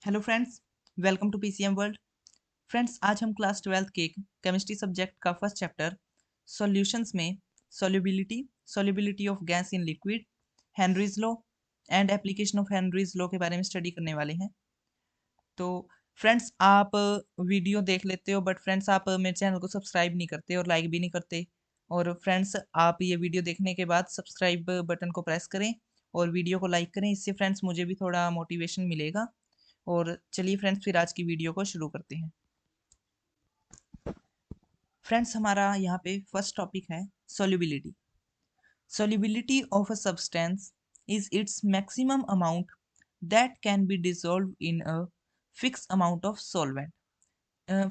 Hello friends, welcome to PCM world. Friends, आज हम class 12th के केमिस्ट्री सब्जेक्ट का फर्स्ट चैप्टर सॉल्यूशंस में solubility of gas in liquid, Henry's law and application of Henry's law के बारे में study करने वाले हैं। तो फ्रेंड्स, आप वीडियो देख लेते हो, बट फ्रेंड्स आप मेरे चैनल को सब्सक्राइब नहीं करते और लाइक भी नहीं करते। और फ्रेंड्स, आप ये वीडियो देखने के बाद सब्सक्राइब बटन को प्रेस करें और वीडियो को लाइक करें। इससे फ्रेंड्स मुझे भी थोड़ा मोटिवेशन मिलेगा। और चलिए फ्रेंड्स, फिर आज की वीडियो को शुरू करते हैं। फ्रेंड्स, हमारा यहाँ पे फर्स्ट टॉपिक है solubility. Solubility of a substance is its maximum amount that can be dissolve in a fix amount of solvent.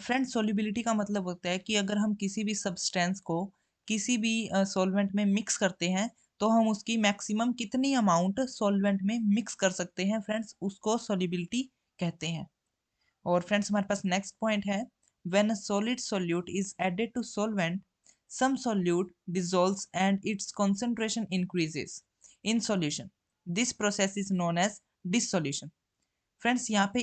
Friends, solubility का मतलब होता है कि अगर हम किसी भी सब्सटेंस को किसी भी सॉल्वेंट में मिक्स करते हैं तो हम उसकी मैक्सिमम कितनी अमाउंट सॉल्वेंट में मिक्स कर सकते हैं, फ्रेंड्स उसको सॉल्युबिलिटी कहते हैं। और फ्रेंड्स, हमारे पास नेक्स्ट पॉइंट है when a solid solute is added to solvent some solute dissolves and its concentration increases in solution. This process is known as dissolution. Friends, यहाँ पे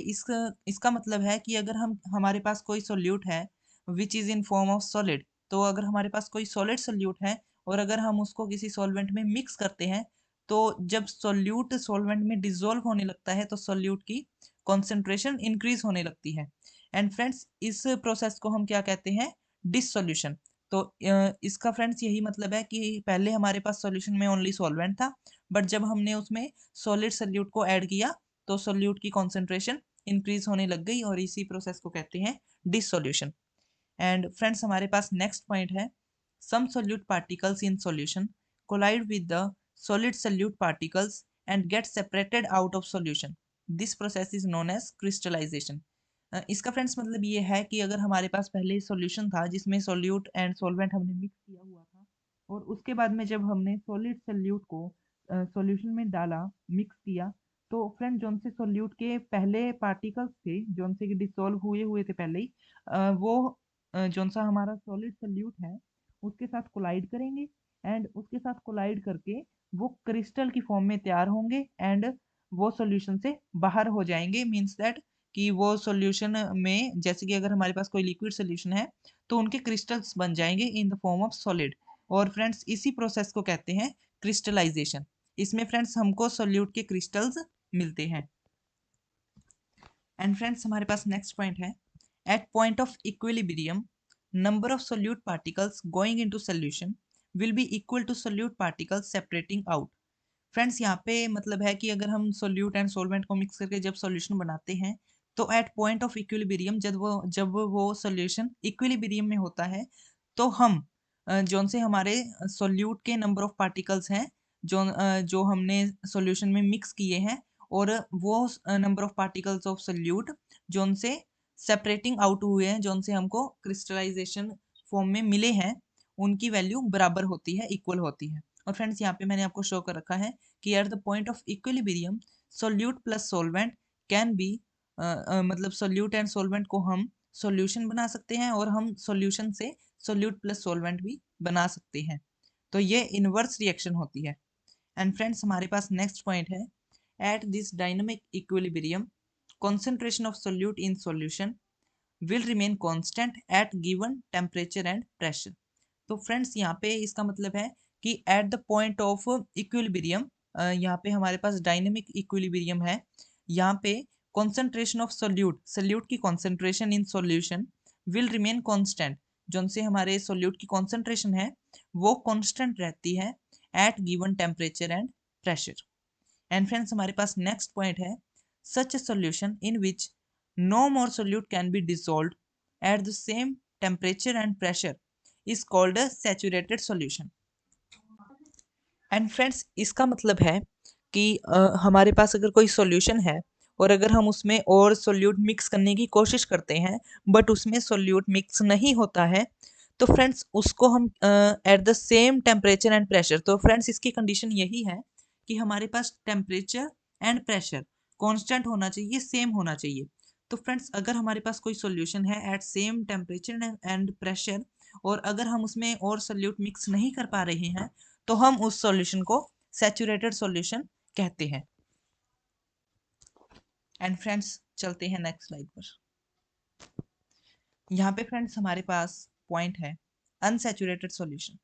इसका मतलब है कि अगर हम हमारे पास कोई सोल्यूट है which is in form of solid, तो अगर हमारे पास कोई सॉलिड सोल्यूट है और अगर हम उसको किसी सॉल्वेंट में मिक्स करते हैं तो जब सोल्यूट सॉल्वेंट में डिसॉल्व होने लगता है तो सोल्यूट की कॉन्सेंट्रेशन इंक्रीज होने लगती है। एंड फ्रेंड्स, इस प्रोसेस को हम क्या कहते हैं? डिसोल्यूशन। तो इसका फ्रेंड्स यही मतलब है कि पहले हमारे पास सॉल्यूशन में ओनली सॉल्वेंट था, बट जब हमने उसमें सॉलिड सोल्यूट को ऐड किया तो सोल्यूट की कॉन्सेंट्रेशन इंक्रीज होने लग गई और इसी प्रोसेस को कहते हैं डिसोल्यूशन। एंड फ्रेंड्स, हमारे पास नेक्स्ट पॉइंट है some solute particles in solution collide with the solid solute particles and get separated out of solution. This process is known as crystallisation. इसका फ्रेंड्स मतलब ये है कि अगर हमारे पास पहले सॉल्यूशन था जिसमें सोल्यूट एंड सॉल्वेंट हमने मिक्स किया हुआ था और उसके बाद में जब हमने सॉलिड सोल्यूट को सॉल्यूशन में डाला, मिक्स किया, तो फ्रेंड जोन से सोल्यूट के पहले पार्टिकल्स थे जोन से डिसॉल्व हुए हुए थे पहले ही, वो जोन सा हमारा सॉलिड सोल्यूट है उसके साथ कोलाइड करेंगे एंड उसके साथ कोलाइड करके वो क्रिस्टल की फॉर्म में तैयार होंगे एंड वो सॉल्यूशन से बाहर हो जाएंगे। मीन्स दैट कि वो सॉल्यूशन में जैसे कि अगर हमारे पास कोई लिक्विड सॉल्यूशन है तो उनके क्रिस्टल्स बन जाएंगे in the form of solid. और फ्रेंड्स, इसी प्रोसेस को कहते हैं क्रिस्टलाइजेशन। इसमें फ्रेंड्स हमको सोल्यूट के क्रिस्टल्स मिलते हैं। एंड फ्रेंड्स, हमारे पास नेक्स्ट पॉइंट है at point of equilibrium number of solute particles going into solution will be equal to solute particles separating out. Friends, यहाँ पे मतलब है कि अगर हम सोल्यूट एंड सॉल्वेंट को मिक्स करके जब सॉल्यूशन बनाते हैं तो एट पॉइंट ऑफ इक्विलिब्रियम जब वो सॉल्यूशन इक्विलिब्रियम में होता है तो हम जोन से हमारे सोल्यूट के नंबर ऑफ पार्टिकल्स हैं जो हमने सॉल्यूशन में मिक्स किए हैं और वो number of particles of solute zone से सेपरेटिंग आउट हुए हैं, जोन से हमको क्रिस्टलाइजेशन फॉर्म में मिले हैं, उनकी वैल्यू बराबर होती है, इक्वल होती है। और फ्रेंड्स, यहाँ पे मैंने आपको शो कर रखा है कि at the point of equilibrium solute plus solvent can be, मतलब सोल्यूट एंड सॉल्वेंट को हम सॉल्यूशन बना सकते हैं और हम सॉल्यूशन से सोल्यूट प्लस सॉल्वेंट भी बना सकते हैं। तो ये इनवर्स रिएक्शन होती है। एंड फ्रेंड्स, हमारे पास नेक्स्ट पॉइंट है at this dynamic equilibrium concentration of solute in solution will remain constant at given temperature and pressure। तो फ्रेंड्स, यहाँ पे इसका मतलब है कि at the point of equilibrium, यहाँ पे हमारे पास डायनेमिक इक्विलिब्रियम है, यहाँ पे कॉन्सेंट्रेशन ऑफ सोल्यूट की concentration in solution will remain constant, zone से हमारे सोल्यूट की कॉन्सेंट्रेशन है वो कांस्टेंट रहती है at given temperature and pressure. And friends, हमारे पास नेक्स्ट पॉइंट है such a solution in which no more solute can be dissolved at the same temperature and pressure is called a saturated solution। And friends, इसका मतलब है कि हमारे पास अगर कोई सॉल्यूशन है और अगर हम उसमें और सोल्यूट मिक्स करने की कोशिश करते हैं बट उसमें सोल्यूट मिक्स नहीं होता है तो फ्रेंड्स उसको हम at the same temperature and pressure, तो फ्रेंड्स इसकी कंडीशन यही है कि हमारे पास टेम्परेचर एंड प्रेशर कांस्टेंट होना चाहिए, सेम होना चाहिए। तो फ्रेंड्स, अगर हमारे पास कोई सॉल्यूशन है at same temperature and pressure और अगर हम उसमें और सोल्यूट मिक्स नहीं कर पा रहे हैं तो हम उस सॉल्यूशन को सैचुरेटेड सॉल्यूशन कहते हैं। एंड फ्रेंड्स, चलते हैं नेक्स्ट स्लाइड पर। यहाँ पे फ्रेंड्स हमारे पास पॉइंट है अनसैचुरेटेड सॉल्यूशन।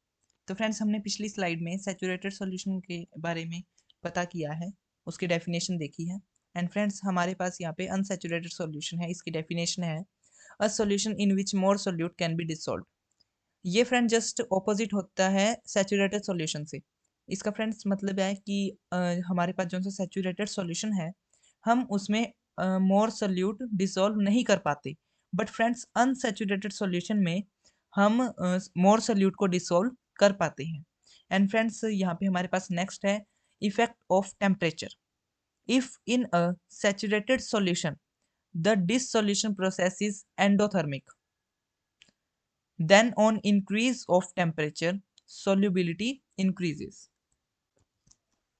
तो फ्रेंड्स हमने पिछली स्लाइड में सैचुरेटेड सॉल्यूशन के बारे में पता किया है, उसकी डेफिनेशन देखी है। एंड फ्रेंड्स हमारे पास यहाँ पे अनसैचुरेटेड सॉल्यूशन है, इसकी डेफिनेशन है a solution in which more solute can be dissolve. ये फ्रेंड जस्ट ऑपोजिट होता है सैचुरेटेड सॉल्यूशन से। इसका फ्रेंड्स मतलब है कि हमारे पास जो सा सैचुरेटेड सॉल्यूशन है हम उसमें मोर सोल्यूट डिसॉल्व नहीं कर पाते, बट फ्रेंड्स अनसैचुरेटेड सॉल्यूशन में हम मोर सोल्यूट को डिसॉल्व कर पाते हैं। एंड फ्रेंड्स यहाँ पे हमारे पास नेक्स्ट है effect of temperature. If in a saturated solution the dissolution process is endothermic, then on increase of temperature solubility increases।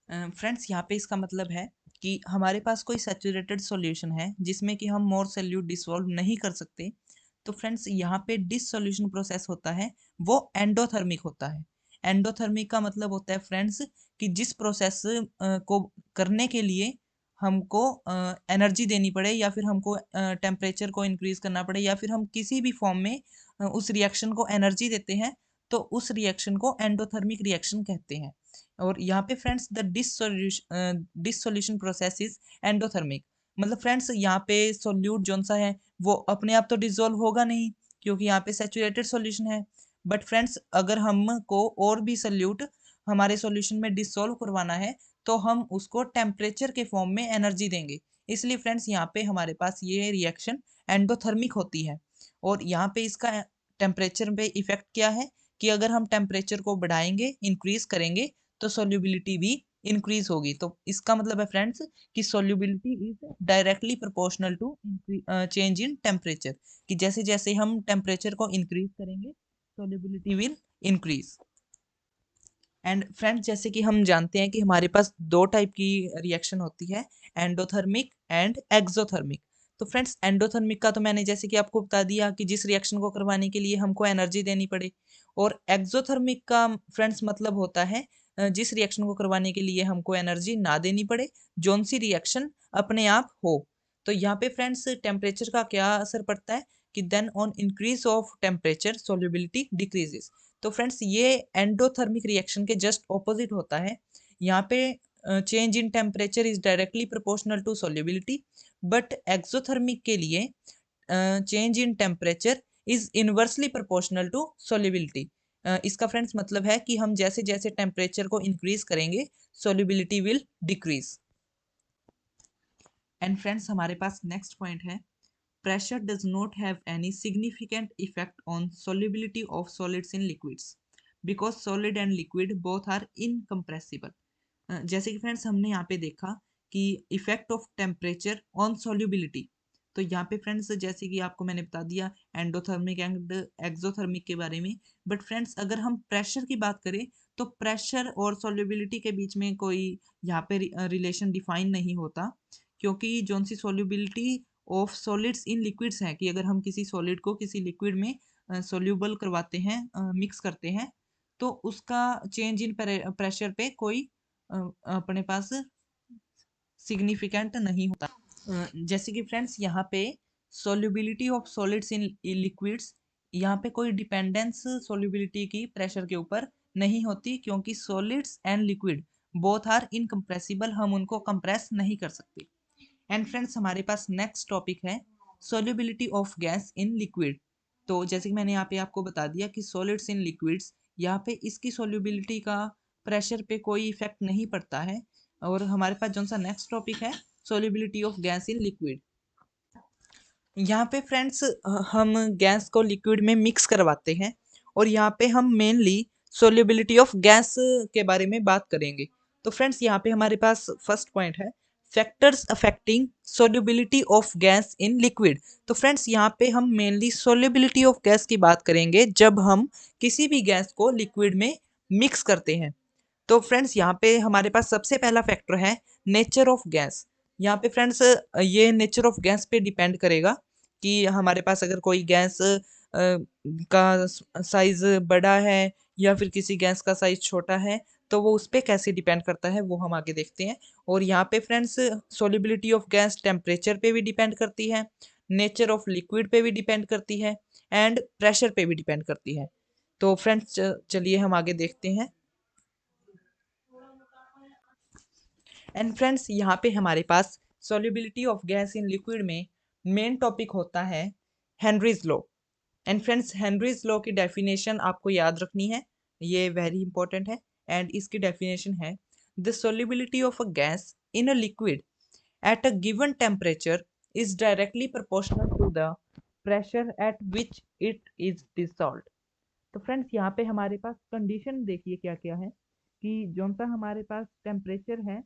Friends यहाँ पे इसका मतलब है कि हमारे पास कोई सैचुरेटेड सॉल्यूशन है जिसमें कि हम मोर सोल्यूट डिसॉल्व नहीं कर सकते, तो फ्रेंड्स यहाँ पे डिसोल्यूशन प्रोसेस होता है वो एंडोथर्मिक होता है। एंडोथर्मिक का मतलब होता है फ्रेंड्स कि जिस प्रोसेस को करने के लिए हमको एनर्जी देनी पड़े या फिर हमको टेम्परेचर को इंक्रीज करना पड़े या फिर हम किसी भी फॉर्म में उस रिएक्शन को एनर्जी देते हैं, तो उस रिएक्शन को एंडोथर्मिक रिएक्शन कहते हैं। और यहाँ पे friends the dissolution process is endothermic. मतलब फ्रेंड्स यहाँ पे सोल्यूट जौन सा है वो अपने आप तो डिसॉल्व होगा नहीं क्योंकि यहाँ पे सैचुरेटेड सॉल्यूशन है, बट फ्रेंड्स अगर हमको और भी सोल्यूट हमारे सॉल्यूशन में डिसॉल्व करवाना है तो हम उसको टेम्परेचर के फॉर्म में एनर्जी देंगे। इसलिए फ्रेंड्स यहाँ पे हमारे पास ये रिएक्शन एंडोथर्मिक होती है। और यहाँ पे इसका टेम्परेचर पे इफेक्ट क्या है कि अगर हम टेम्परेचर को बढ़ाएंगे इंक्रीज करेंगे तो सोल्यूबिलिटी भी इंक्रीज होगी। तो इसका मतलब है फ्रेंड्स कि solubility is directly proportional to change in temperature, कि जैसे जैसे हम टेम्परेचर को इंक्रीज करेंगे solubility will increase. And friends जैसे कि हम जानते हैं कि हमारे पास दो टाइप की रिएक्शन होती है, एंडोथर्मिक एंड एक्सोथर्मिक। तो फ्रेंड्स एंडोथर्मिक का तो मैंने जैसे कि आपको बता दिया कि जिस रिएक्शन को करवाने के लिए हमको एनर्जी देनी पड़े, और एक्सोथर्मिक का फ्रेंड्स मतलब होता है जिस रिएक्शन को करवाने के लिए हमको एनर्जी ना देनी पड़े, जोन सी रिएक्शन अपने आप हो। तो यहाँ पे फ्रेंड्स टेम्परेचर का क्या असर पड़ता है कि then on increase of temperature solubility decreases. तो फ्रेंड्स ये एंडोथर्मिक रिएक्शन के जस्ट ऑपोजिट होता है। यहाँ पे change in temperature is directly proportional to solubility, but exothermic के लिए change in temperature is inversely proportional to solubility. इसका फ्रेंड्स मतलब है कि हम जैसे जैसे टेम्परेचर को इंक्रीज करेंगे solubility will decrease. And friends हमारे पास नेक्स्ट पॉइंट है pressure does not have any significant effect on solubility of solids in liquids because solid and liquid both are incompressible। जैसे कि फ्रेंड्स हमने यहाँ पे देखा कि effect of temperature on solubility, तो यहाँ पे फ्रेंड्स जैसे कि आपको मैंने बता दिया एंडोथर्मिक एंड एक्सोथर्मिक के बारे में, बट फ्रेंड्स अगर हम प्रेशर की बात करें तो प्रेशर और सोल्यूबिलिटी के बीच में कोई यहाँ पे रिलेशन डिफाइन नहीं होता, क्योंकि जोन सी solubility of solids in liquids है कि अगर हम किसी सॉलिड को किसी लिक्विड में सोल्यूबल करवाते हैं, मिक्स करते हैं, तो उसका चेंज इन प्रेशर पे कोई अपने पास सिग्निफिकेंट नहीं होता। जैसे कि फ्रेंड्स यहाँ पे solubility of solids in liquids, यहाँ पे कोई डिपेंडेंस सोल्यूबिलिटी की प्रेशर के ऊपर नहीं होती, क्योंकि solids and liquid both are incompressible, हम उनको कंप्रेस नहीं कर सकते। एंड फ्रेंड्स हमारे पास नेक्स्ट टॉपिक है solubility of gas in liquid. तो जैसे कि मैंने यहाँ पे आपको बता दिया कि सॉलिड्स इन लिक्विड्स, यहाँ पे इसकी सोल्यूबिलिटी का प्रेशर पे कोई इफेक्ट नहीं पड़ता है। और हमारे पास जो सा नेक्स्ट टॉपिक है solubility of gas in liquid. यहाँ पे फ्रेंड्स हम गैस को लिक्विड में मिक्स करवाते हैं और यहाँ पे हम मेनली सोल्यूबिलिटी ऑफ गैस के बारे में बात करेंगे। तो फ्रेंड्स यहाँ पे हमारे पास फर्स्ट पॉइंट है factors affecting solubility of gas in liquid. तो फ्रेंड्स यहाँ पे हम मेनली सोल्यूबिलिटी ऑफ गैस की बात करेंगे जब हम किसी भी गैस को लिक्विड में मिक्स करते हैं। तो फ्रेंड्स यहाँ पे हमारे पास सबसे पहला फैक्टर है नेचर ऑफ गैस। यहाँ पे फ्रेंड्स ये नेचर ऑफ गैस पे डिपेंड करेगा कि हमारे पास अगर कोई गैस का साइज बड़ा है या फिर किसी गैस का साइज छोटा है, तो वो उस पर कैसे डिपेंड करता है वो हम आगे देखते हैं। और यहाँ पे friends solubility of gas temperature पे भी डिपेंड करती है, नेचर ऑफ लिक्विड पे भी डिपेंड करती है, एंड प्रेशर पे भी डिपेंड करती है। तो फ्रेंड्स चलिए हम आगे देखते हैं। एंड फ्रेंड्स यहाँ पे हमारे पास solubility of gas in liquid में मेन टॉपिक होता है Henry's law. And friends Henry's law की डेफिनेशन आपको याद रखनी है, ये वेरी इंपॉर्टेंट है। एंड इसकी डेफिनेशन है the solubility of a gas in a liquid at a given temperature is directly proportional to the pressure at which it is dissolved। तो फ्रेंड्स यहाँ पे हमारे पास कंडीशन देखिए क्या क्या है कि जो सा हमारे पास टेम्परेचर है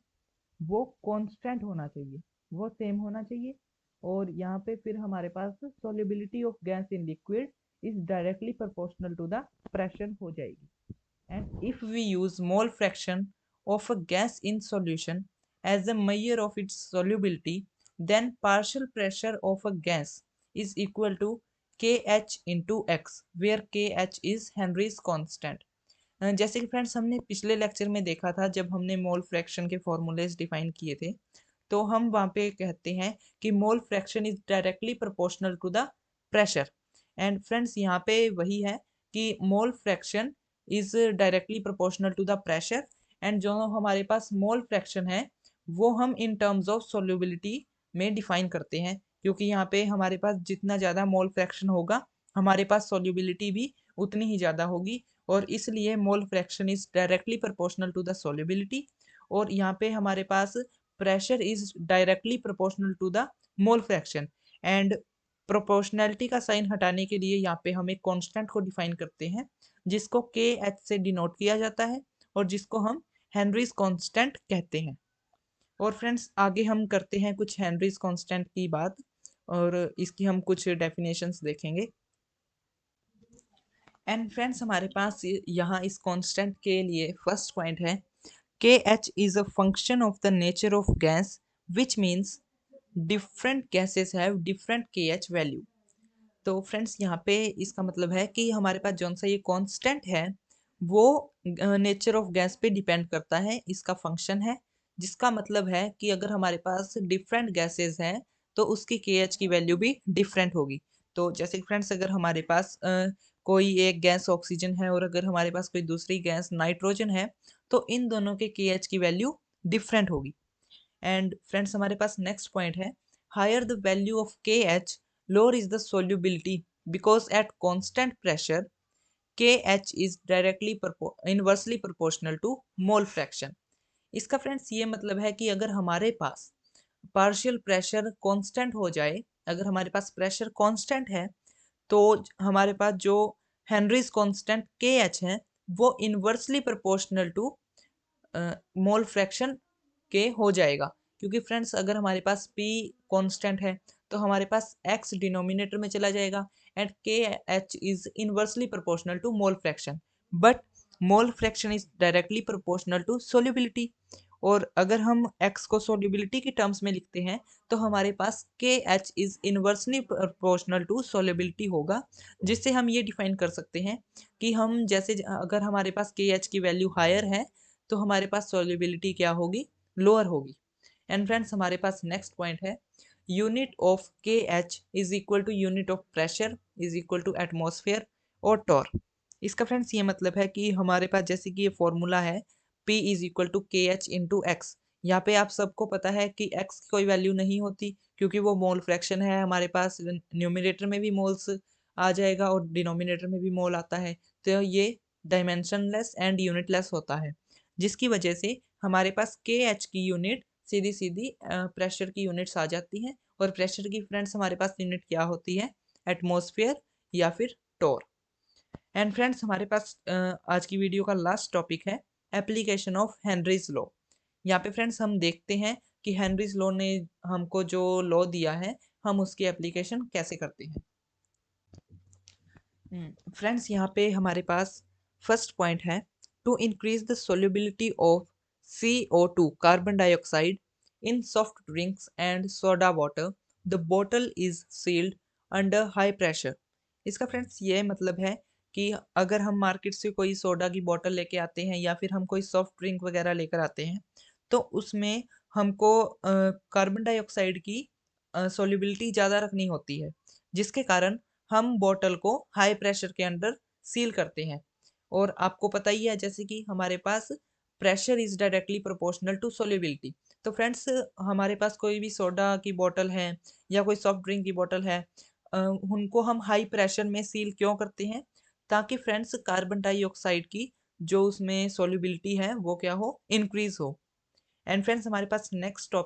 वो कांस्टेंट होना चाहिए, वो सेम होना चाहिए। और यहाँ पे फिर हमारे पास solubility of gas in liquid is directly proportional to the pressure हो जाएगी। And if we use mole fraction of a gas in solution as a measure of its solubility, then partial pressure of a gas is equal to kH into x, where kH is Henry's constant। जैसे कि friends हमने पिछले lecture में देखा था जब हमने mole fraction के फॉर्मूलेज डिफाइन किए थे, तो हम वहाँ पे कहते हैं कि mole fraction is directly proportional to the pressure. And friends यहाँ पे वही है कि mole fraction is directly proportional to the pressure. And जो हमारे पास मोल फ्रैक्शन है वो हम इन टर्म्स ऑफ सोल्यूबिलिटी में डिफाइन करते हैं, क्योंकि यहाँ पे हमारे पास जितना ज़्यादा मोल फ्रैक्शन होगा हमारे पास सोल्यूबिलिटी भी उतनी ही ज़्यादा होगी। और इसलिए mole fraction is directly proportional to the solubility. और यहाँ पे हमारे पास pressure is directly proportional to the mole fraction. And proportionality का साइन हटाने के लिए यहाँ पे हम एक कांस्टेंट को डिफाइन करते हैं जिसको के एच से डिनोट किया जाता है और जिसको हम हेनरीज कांस्टेंट कहते हैं। और फ्रेंड्स आगे हम करते हैं कुछ हेनरीज कांस्टेंट की बात और इसकी हम कुछ डेफिनेशंस देखेंगे। एंड फ्रेंड्स हमारे पास यहाँ इस कांस्टेंट के लिए फर्स्ट पॉइंट है के H is a function of the nature of gas which means different gases have different के एच वैल्यू। तो फ्रेंड्स यहाँ पे इसका मतलब है कि हमारे पास जौन सा ये कांस्टेंट है वो नेचर ऑफ गैस पे डिपेंड करता है, इसका फंक्शन है। जिसका मतलब है कि अगर हमारे पास डिफरेंट गैसेस हैं तो उसकी के एच की वैल्यू भी डिफरेंट होगी। तो जैसे कि फ्रेंड्स अगर हमारे पास कोई एक गैस ऑक्सीजन है और अगर हमारे पास कोई दूसरी गैस नाइट्रोजन है तो इन दोनों के के एच की वैल्यू डिफरेंट होगी। एंड फ्रेंड्स हमारे पास नेक्स्ट पॉइंट है higher the value of K H lower is the solubility because at constant pressure KH is directly inversely proportional to mole fraction। इसका फ्रेंड्स ये मतलब है कि अगर हमारे पास पार्शियल प्रेशर कांस्टेंट हो जाए, अगर हमारे पास प्रेशर कांस्टेंट है तो हमारे पास जो हेनरीज कांस्टेंट KH है वो inversely proportional to mole fraction के हो जाएगा। क्योंकि फ्रेंड्स अगर हमारे पास P कांस्टेंट है तो हमारे पास x डिनोमिनेटर में चला जाएगा and K H is inversely proportional to mole fraction, but mole fraction is directly proportional to solubility. और अगर हम x को सोल्यूबिलिटी की टर्म्स में लिखते हैं तो हमारे पास K H is inversely proportional to solubility होगा, जिससे हम ये डिफाइन कर सकते हैं कि हम जैसे अगर हमारे पास के एच की वैल्यू हायर है तो हमारे पास सोल्यूबिलिटी क्या होगी, लोअर होगी। एंड फ्रेंड्स हमारे पास नेक्स्ट पॉइंट है unit of K H is equal to unit of pressure is equal to atmosphere और टॉर। इसका फ्रेंड्स ये मतलब है कि हमारे पास जैसे कि ये फॉर्मूला है P इज इक्वल टू के एच इंटू एक्स। यहाँ पे आप सबको पता है कि x की कोई वैल्यू नहीं होती क्योंकि वो मोल फ्रैक्शन है, हमारे पास न्यूमिनेटर में भी मोल्स आ जाएगा और डिनोमिनेटर में भी मोल आता है, तो ये डायमेंशनलेस एंड यूनिटलेस होता है, जिसकी वजह से हमारे पास के एच की यूनिट सीधी सीधी प्रेशर की यूनिट्स आ जाती हैं। और प्रेशर की फ्रेंड्स हमारे पास यूनिट क्या होती है, एटमॉस्फेयर या फिर टोर। एंड फ्रेंड्स हमारे पास आज की वीडियो का लास्ट टॉपिक है एप्लीकेशन ऑफ हेनरीज लॉ। यहाँ पे फ्रेंड्स हम देखते हैं कि हेनरीज लॉ ने हमको जो लॉ दिया है हम उसकी एप्लीकेशन कैसे करते हैं। फ्रेंड्स यहाँ पे हमारे पास फर्स्ट पॉइंट है to increase the solubility of CO2 carbon dioxide in soft drinks and soda water the bottle is sealed under high pressure. इसका फ्रेंड्स ये मतलब है कि अगर हम मार्केट से कोई सोडा की बॉटल लेके आते हैं या फिर हम कोई सॉफ्ट ड्रिंक वगैरह लेकर आते हैं, तो उसमें हमको कार्बन डाइऑक्साइड की सॉल्युबिलिटी ज़्यादा रखनी होती है, जिसके कारण हम बॉटल को हाई प्रेशर के अंडर सील करते हैं। और आपको पता ही है जैसे कि हमारे पास pressure is directly proportional to solubility. तो फ्रेंड्स, हमारे पास कोई भी सोडा की बॉटल है या कोई सॉफ्ट ड्रिंक की बॉटल है, उनको हम हाई प्रेशर में सील क्यों करते हैं? ताकि फ्रेंड्स कार्बन डाइऑक्साइड की जो उसमें सॉल्युबिलिटी है वो क्या हो, इंक्रीज हो। एंड फ्रेंड्स, हमारे पास नेक्स्ट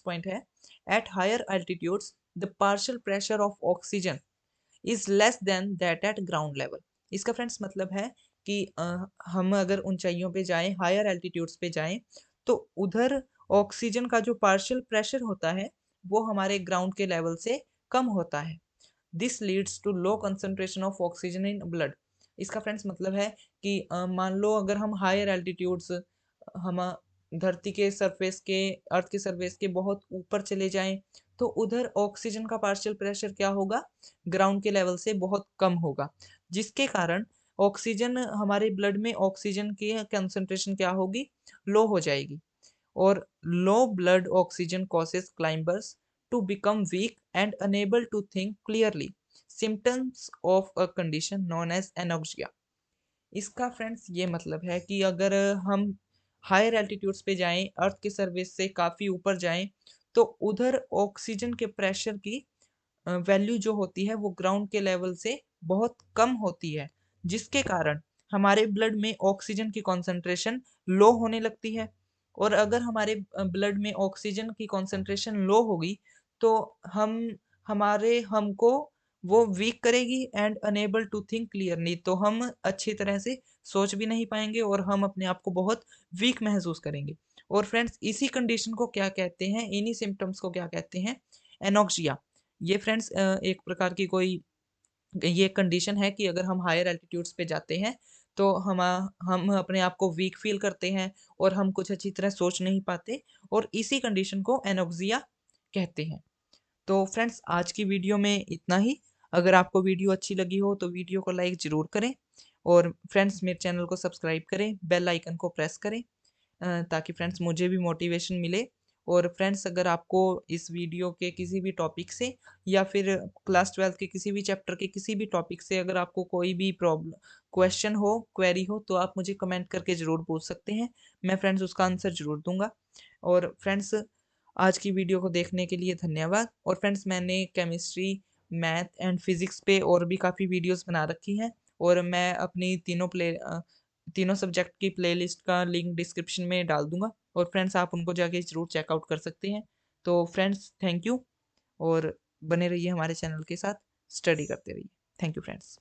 पॉइंट है, at higher altitudes the partial pressure of oxygen is less than that at ground level. इसका फ्रेंड्स मतलब है कि हम अगर ऊंचाइयों पे जाएं, हायर एल्टीट्यूड्स पे जाएं, तो उधर ऑक्सीजन का जो पार्शियल प्रेशर होता है वो हमारे ग्राउंड के लेवल से कम होता है। This leads to low concentration of oxygen in blood. इसका फ्रेंड्स मतलब है कि मान लो अगर हम हायर एल्टीट्यूड्स, हम धरती के सरफेस के, अर्थ के सरफेस के बहुत ऊपर चले जाएं, तो उधर ऑक्सीजन का पार्शियल प्रेशर क्या होगा, ग्राउंड के लेवल से बहुत कम होगा, जिसके कारण ऑक्सीजन, हमारे ब्लड में ऑक्सीजन की कंसंट्रेशन क्या होगी, लो हो जाएगी। और low blood oxygen causes climbers to become weak and unable to think clearly, symptoms of a condition known as anoxia। इसका फ्रेंड्स ये मतलब है कि अगर हम हायर एल्टीट्यूड्स पे जाएं, अर्थ के सरफेस से काफ़ी ऊपर जाएं, तो उधर ऑक्सीजन के प्रेशर की वैल्यू जो होती है वो ग्राउंड के लेवल से बहुत कम होती है, जिसके कारण हमारे ब्लड में ऑक्सीजन की कॉन्सेंट्रेशन लो होने लगती है। और अगर हमारे ब्लड में ऑक्सीजन की कॉन्सेंट्रेशन लो होगी, तो हम हमारे हमको वो वीक करेगी and enable to think clearly. तो हम अच्छी तरह से सोच भी नहीं पाएंगे और हम अपने आप को बहुत वीक महसूस करेंगे। और फ्रेंड्स, इसी कंडीशन को क्या कहते हैं, इन्हीं सिम्टम्स को क्या कहते हैं, एनोक्सिया। ये फ्रेंड्स एक प्रकार की कोई ये कंडीशन है कि अगर हम हायर एल्टीट्यूड्स पे जाते हैं, तो हम अपने आप को वीक फील करते हैं और हम कुछ अच्छी तरह सोच नहीं पाते, और इसी कंडीशन को एनोक्सिया कहते हैं। तो फ्रेंड्स, आज की वीडियो में इतना ही। अगर आपको वीडियो अच्छी लगी हो तो वीडियो को लाइक ज़रूर करें, और फ्रेंड्स मेरे चैनल को सब्सक्राइब करें, बेल आइकन को प्रेस करें, ताकि फ्रेंड्स मुझे भी मोटिवेशन मिले। और फ्रेंड्स, अगर आपको इस वीडियो के किसी भी टॉपिक से या फिर क्लास 12 के किसी भी चैप्टर के किसी भी टॉपिक से अगर आपको कोई भी प्रॉब्लम, क्वेश्चन हो, क्वेरी हो, तो आप मुझे कमेंट करके ज़रूर पूछ सकते हैं। मैं फ्रेंड्स उसका आंसर ज़रूर दूंगा। और फ्रेंड्स, आज की वीडियो को देखने के लिए धन्यवाद। और फ्रेंड्स, मैंने केमिस्ट्री, मैथ एंड फिज़िक्स पे और भी काफ़ी वीडियोस बना रखी हैं, और मैं अपनी तीनों सब्जेक्ट की प्लेलिस्ट का लिंक डिस्क्रिप्शन में डाल दूंगा, और फ्रेंड्स आप उनको जाके ज़रूर चेकआउट कर सकते हैं। तो फ्रेंड्स, थैंक यू, और बने रहिए हमारे चैनल के साथ, स्टडी करते रहिए। Thank you friends.